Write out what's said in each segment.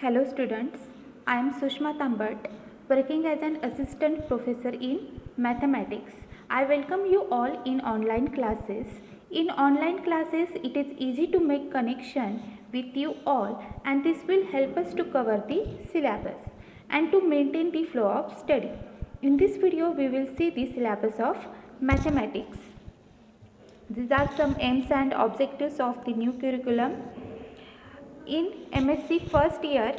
Hello students, I am Sushma Tambat, working as an assistant professor in mathematics. I welcome you all in online classes. In online classes, it is easy to make connection with you all, and this will help us to cover the syllabus and to maintain the flow of study. In this video, we will see the syllabus of mathematics. These are some aims and objectives of the new curriculum. In MSc first year,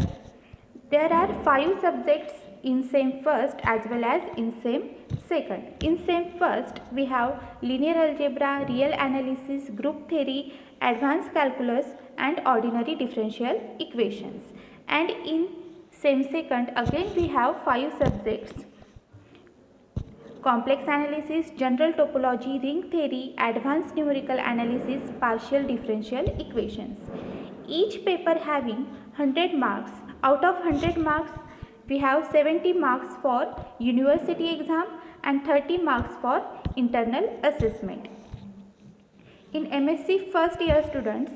there are 5 subjects in SEM first as well as in SEM second. In SEM first, we have linear algebra, real analysis, group theory, advanced calculus and ordinary differential equations. And in SEM second, again we have 5 subjects: complex analysis, general topology, ring theory, advanced numerical analysis, partial differential equations. Each paper having 100 marks. Out of 100 marks, we have 70 marks for university exam and 30 marks for internal assessment. In MSc first year students,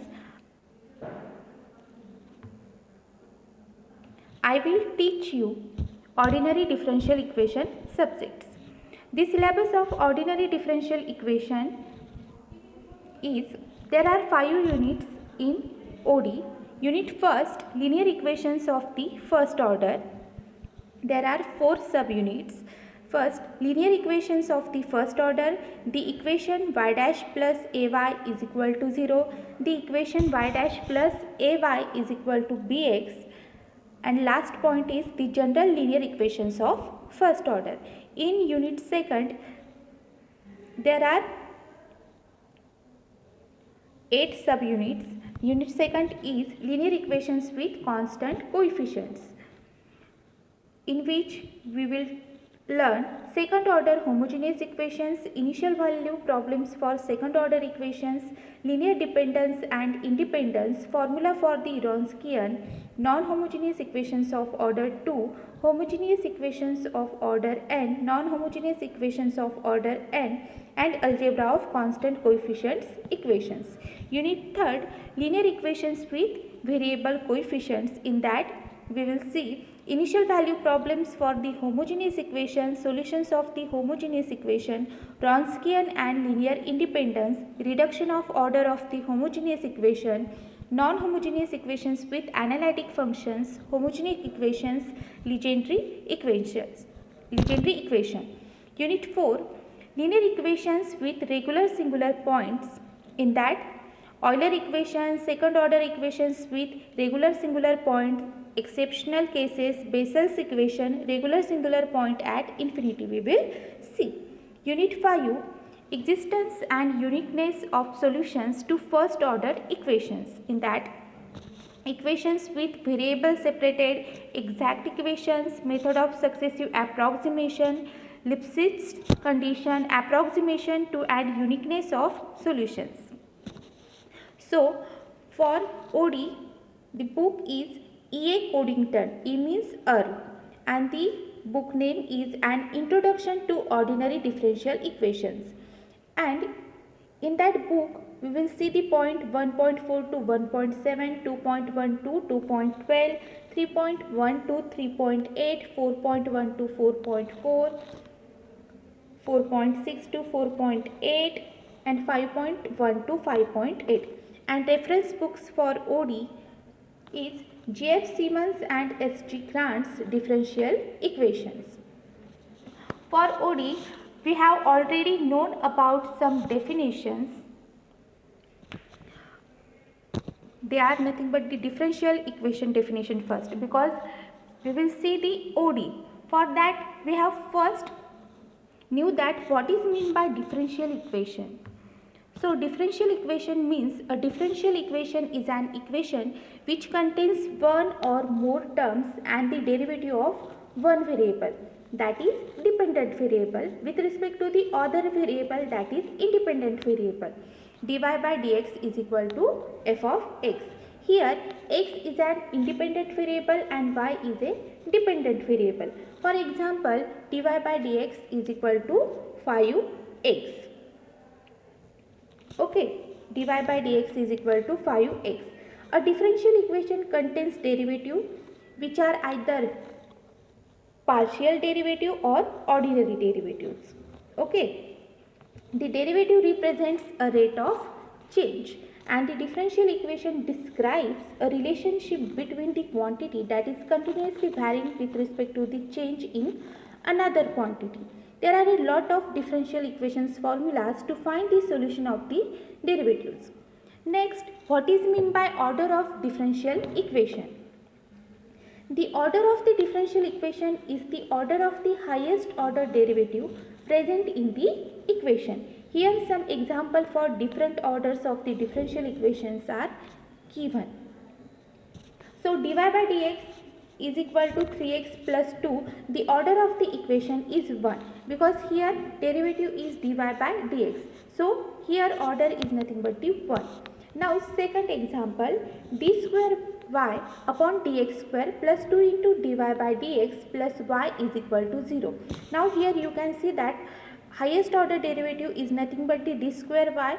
I will teach you ordinary differential equation subjects. The syllabus of ordinary differential equation is, there are 5 units in OD. Unit first, linear equations of the first order. There are 4 subunits. First, linear equations of the first order. The equation y dash plus ay is equal to 0. The equation y dash plus ay is equal to bx. And last point is the general linear equations of first order. In unit second, there are 8 subunits. Unit second is linear equations with constant coefficients, in which we will learn second order homogeneous equations, initial value problems for second order equations, linear dependence and independence, formula for the Wronskian, non-homogeneous equations of order 2, homogeneous equations of order n, non-homogeneous equations of order n, and algebra of constant coefficients equations. Unit third, linear equations with variable coefficients. In that, we will see initial value problems for the homogeneous equation, solutions of the homogeneous equation, Wronskian and linear independence, reduction of order of the homogeneous equation, non-homogeneous equations with analytic functions, homogeneous equations, Legendre equation. Unit 4, linear equations with regular singular points. In that, Euler equations, second order equations with regular singular point, exceptional cases, Bessel's equation, regular singular point at infinity we will see. Unit 5, existence and uniqueness of solutions to first order equations. In that, equations with variable separated, exact equations, method of successive approximation, Lipschitz condition, approximation to add uniqueness of solutions. So, for OD, the book is E.A. Codington. E means earth, and the book name is An Introduction to Ordinary Differential Equations. And in that book, we will see the point 1.4 to 1.7, 2.1 to 2.12, 3.1 to 3.8, 4.1 to 4.4, 4.6 to 4.8, and 5.1 to 5.8. And reference books for OD is J.F. Simmons and S.G. Grant's differential equations. For OD, we have already known about some definitions. They are nothing but the differential equation definition first, because we will see the OD. For that, we have first knew that what is meant by differential equation. So, differential equation means a differential equation is an equation which contains one or more terms and the derivative of one variable, that is dependent variable, with respect to the other variable, that is independent variable. dy by dx is equal to f of x. Here x is an independent variable and y is a dependent variable. For example, dy by dx is equal to 5x. Okay, dy by dx is equal to 5x. A differential equation contains derivative which are either partial derivative or ordinary derivatives. Okay, the derivative represents a rate of change, and the differential equation describes a relationship between the quantity that is continuously varying with respect to the change in another quantity. There are a lot of differential equations formulas to find the solution of the derivatives. Next, what is meant by order of differential equation? The order of the differential equation is the order of the highest order derivative present in the equation. Here some example for different orders of the differential equations are given. So dy by dx is equal to 3x plus 2. The order of the equation is 1 because here derivative is dy by dx. So here order is nothing but the 1. Now second example, d square y upon dx square plus 2 into dy by dx plus y is equal to 0. Now here you can see that highest order derivative is nothing but the d square y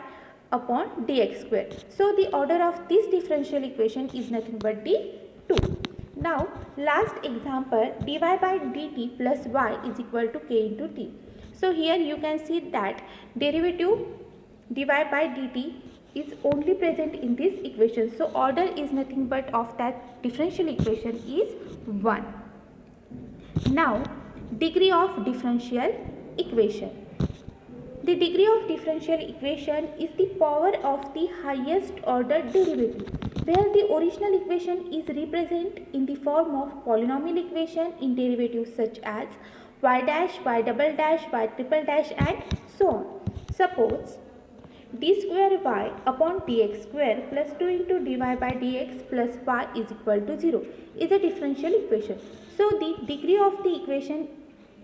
upon dx square. So the order of this differential equation is nothing but the 2. Now last example, dy by dt plus y is equal to k into t. So here you can see that derivative dy by dt is only present in this equation. So order is nothing but of that differential equation is 1. Now degree of differential equation. The degree of differential equation is the power of the highest order derivative, where the original equation is represented in the form of polynomial equation in derivatives such as y dash, y double dash, y triple dash and so on. Suppose d square y upon dx square plus 2 into dy by dx plus y is equal to 0 is a differential equation. So the degree of the equation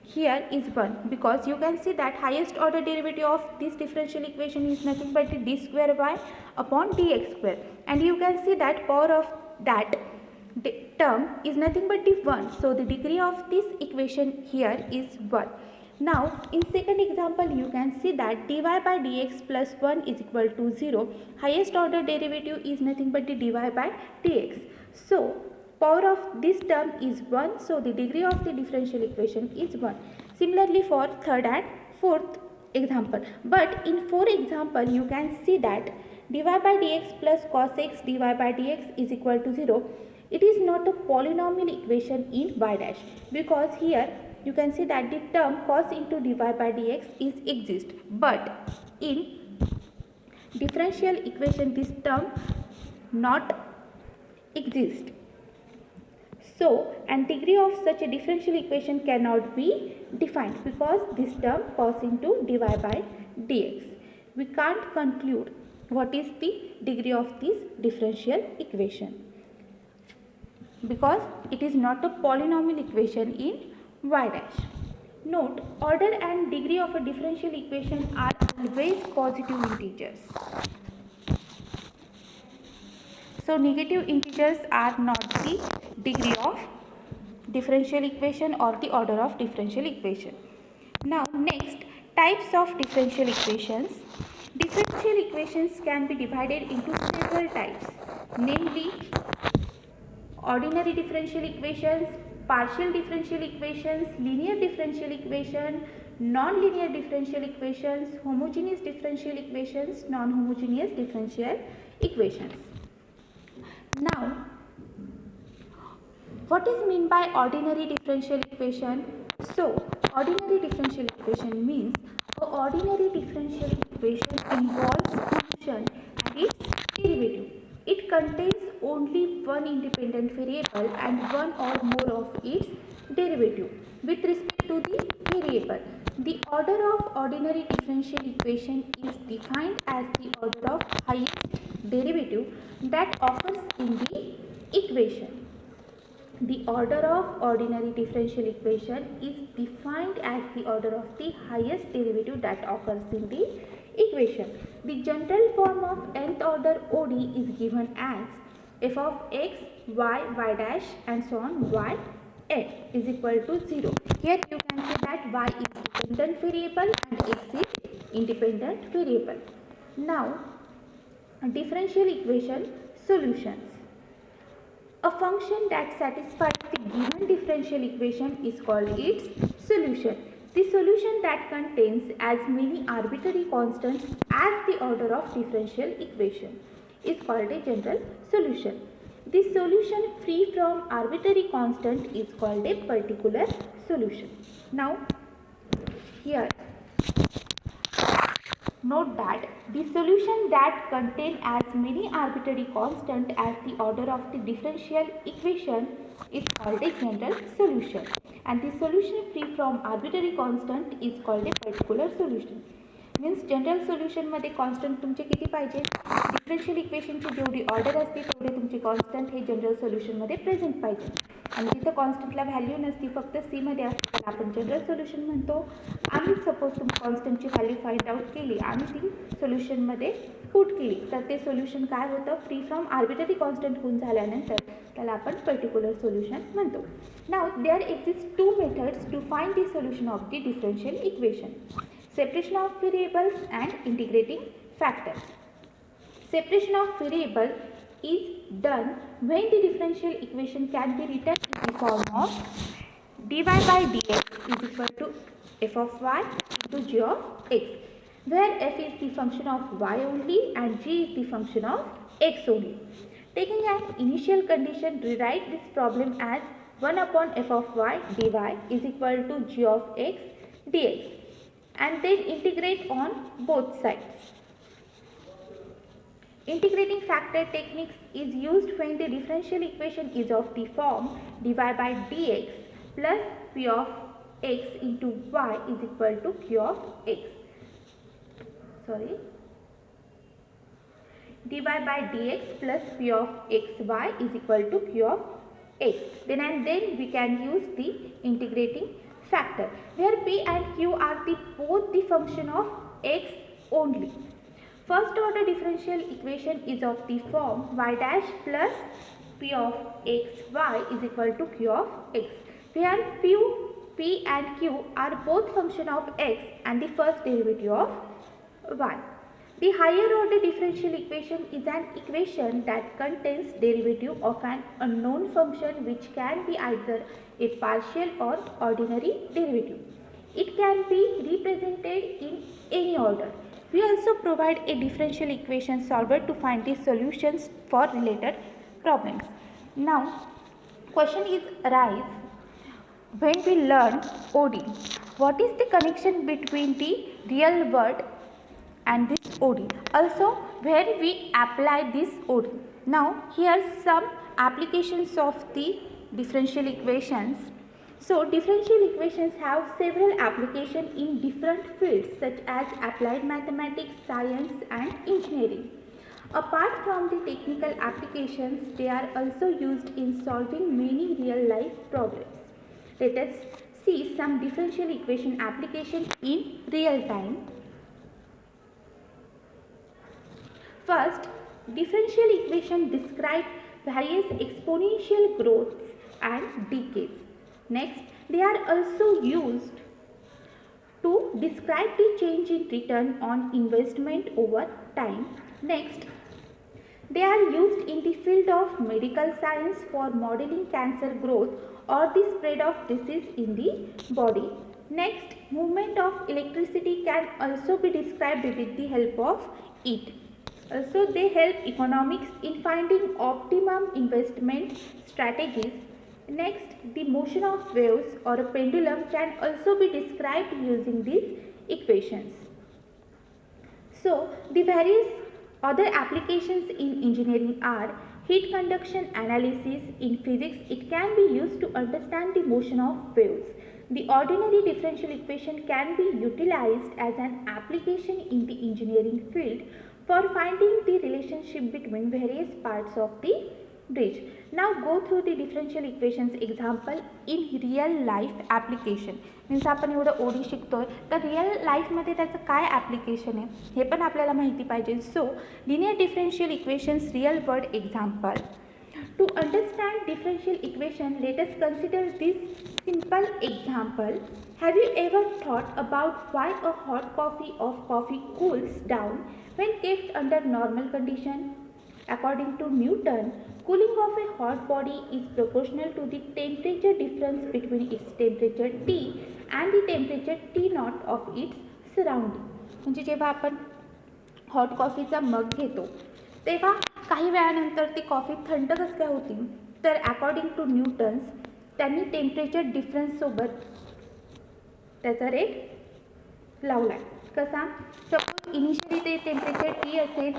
here is 1 because you can see that highest order derivative of this differential equation is nothing but the d square y upon dx square, and you can see that power of that term is nothing but the 1. So the degree of this equation here is 1. Now in second example you can see that dy by dx plus 1 is equal to 0. Highest order derivative is nothing but the dy by dx. So power of this term is 1, so the degree of the differential equation is 1. Similarly for third and fourth example. But in fourth example you can see that dy by dx plus cos x dy by dx is equal to 0. It is not a polynomial equation in y dash because here you can see that the term cos into dy by dx is exist, but in differential equation this term not exist. So, and degree of such a differential equation cannot be defined because this term cos into dy by dx. We can't conclude what is the degree of this differential equation because it is not a polynomial equation in y dash. Note, order and degree of a differential equation are always positive integers. So negative integers are not the degree of differential equation or the order of differential equation. Now next, types of differential equations. Differential equations can be divided into several types, namely ordinary differential equations, partial differential equations, linear differential equation, non-linear differential equations, homogeneous differential equations, non-homogeneous differential equations. Now, what is meant by ordinary differential equation? So, ordinary differential equation means an ordinary differential equation involves function and its derivative. It contains only one independent variable and one or more of its derivative with respect to the variable. The order of ordinary differential equation is defined as the order of highest derivative that occurs in the equation. The order of ordinary differential equation is defined as the order of the highest derivative that occurs in the equation. The general form of nth order ODE is given as f of x, y, y dash and so on y n is equal to 0. Here you can see that y is dependent variable and x is independent variable. Now differential equation solutions. A function that satisfies the given differential equation is called its solution. The solution that contains as many arbitrary constants as the order of differential equation is called a general solution. The solution free from arbitrary constant is called a particular solution. Now, here note that the solution that contains as many arbitrary constants as the order of the differential equation is called a general solution, and the solution free from arbitrary constant is called a particular solution. Means general सोल्यूशनमध्ये constant तुमचे किती पाहिजे, differential इक्वेशनची जेवढी order असते तेवढे तुमचे constant हे general सोल्यूशनमध्ये present पाहिजे. आणि तिथं कॉन्स्टंटला व्हॅल्यू नसती, फक्त सीमध्ये असते, त्याला आपण जनरल सोल्यूशन म्हणतो. आणि सपोज तुम्ही कॉन्स्टंटची व्हॅल्यू फाइंड आउट केली आणि ती सोल्यूशनमध्ये पुट केली तर ते सोल्यूशन काय होतं, फ्री फ्रॉम आर्बिटरी कॉन्स्टंट होऊन झाल्यानंतर त्याला आपण पर्टिक्युलर सोल्यूशन म्हणतो. Now there exist two methods to find the solution of the differential equation: separation of variables and integrating factor. Separation of variable is done when the differential equation can be written in the form of dy by dx is equal to f of y into g of x, where f is the function of y only and g is the function of x only. Taking an initial condition, rewrite this problem as 1 upon f of y dy is equal to g of x dx, and then integrate on both sides. Integrating factor techniques is used when the differential equation is of the form dy by dx plus p of x into y is equal to q of x. dy by dx plus p of xy is equal to q of x. Then we can use the integrating factor, where p and q are both the function of x only. First order differential equation is of the form y dash plus p of x y is equal to q of x, where p and q are both function of x and the first derivative of y. The higher order differential equation is an equation that contains derivative of an unknown function which can be either a partial or ordinary derivative. It can be represented in any order. We also provide a differential equation solver to find the solutions for related problems. Now, question is arise when we learn ODE. What is the connection between the real world and this ODE? Also, where we apply this ODE? Now, here some applications of the differential equations. So, differential equations have several applications in different fields such as applied mathematics, science and engineering. Apart from the technical applications, they are also used in solving many real life problems. Let us see some differential equation application in real time. First, differential equation describe various exponential growths and decays. Next, they are also used to describe the change in return on investment over time. Next, they are used in the field of medical science for modeling cancer growth or the spread of disease in the body. Next, movement of electricity can also be described with the help of it. Also, they help economics in finding optimum investment strategies. Next, the motion of waves or a pendulum can also be described using these equations. So, the various other applications in engineering are heat conduction analysis. In physics, it can be used to understand the motion of waves. The ordinary differential equation can be utilized as an application in the engineering field for finding the relationship between various parts of the bridge. Now go through the differential equations example in real life application. Means आपण एवढं OD शिकतोय तर real लाईफमध्ये त्याचं काय application आहे हे पण आपल्याला माहिती पाहिजे. So linear differential equations real world example. To understand differential equation, let us consider this simple example. Have you ever thought about why a hot coffee cools down when kept under normal condition? According to Newton, Cooling of a hot body is proportional to the temperature difference between its temperature T and the temperature T naught of its surrounding. म्हणजे जेव्हा आपण hot कॉफीचा मग घेतो तेव्हा काही वेळानंतर ती coffee थंड कसं काय होती, तर अकॉर्डिंग टू न्यूटन्स त्यांनी टेम्परेचर डिफरन्ससोबत त्याचा रेट लावला आहे. कसा, सपोज इनिशियली ते टेम्परेचर टी असेल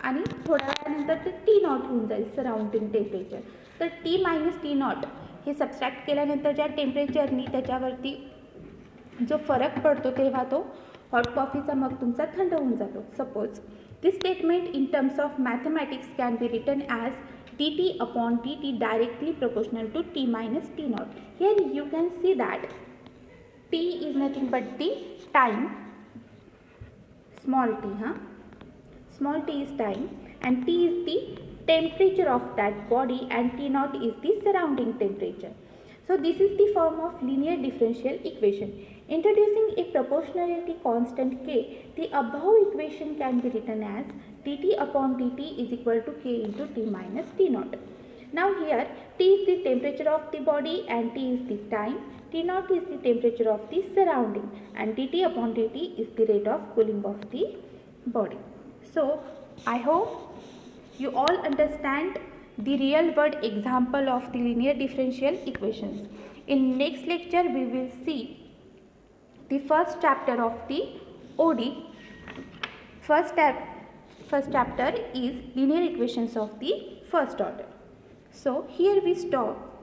आणि थोड्या वेळानंतर ते टी नॉट होऊन जाईल सराउंडिंग टेम्परेचर. तर टी मायनस टी नॉट हे सबस्ट्रॅक्ट केल्यानंतर ज्या टेम्परेचरनी त्याच्यावरती जो फरक पडतो तेव्हा तो हॉट कॉफीचा मग तुमचा थंड होऊन जातो. Suppose this statement in terms of mathematics can be written as dt upon dt directly proportional to t minus t naught. Here you can see that t is nothing but the time, small t, small t is time and t is the temperature of that body and t naught is the surrounding temperature. So this is the form of linear differential equation. Introducing a proportionality constant k, the above equation can be written as dt upon dt is equal to k into t minus t naught. Now here t is the temperature of the body and t is the time, t naught is the temperature of the surrounding and dt upon dt is the rate of cooling of the body. So I hope you all understand the real world example of the linear differential equations. In next lecture we will see the first chapter of the OD. First chapter is linear equations of the first order. So here we stop.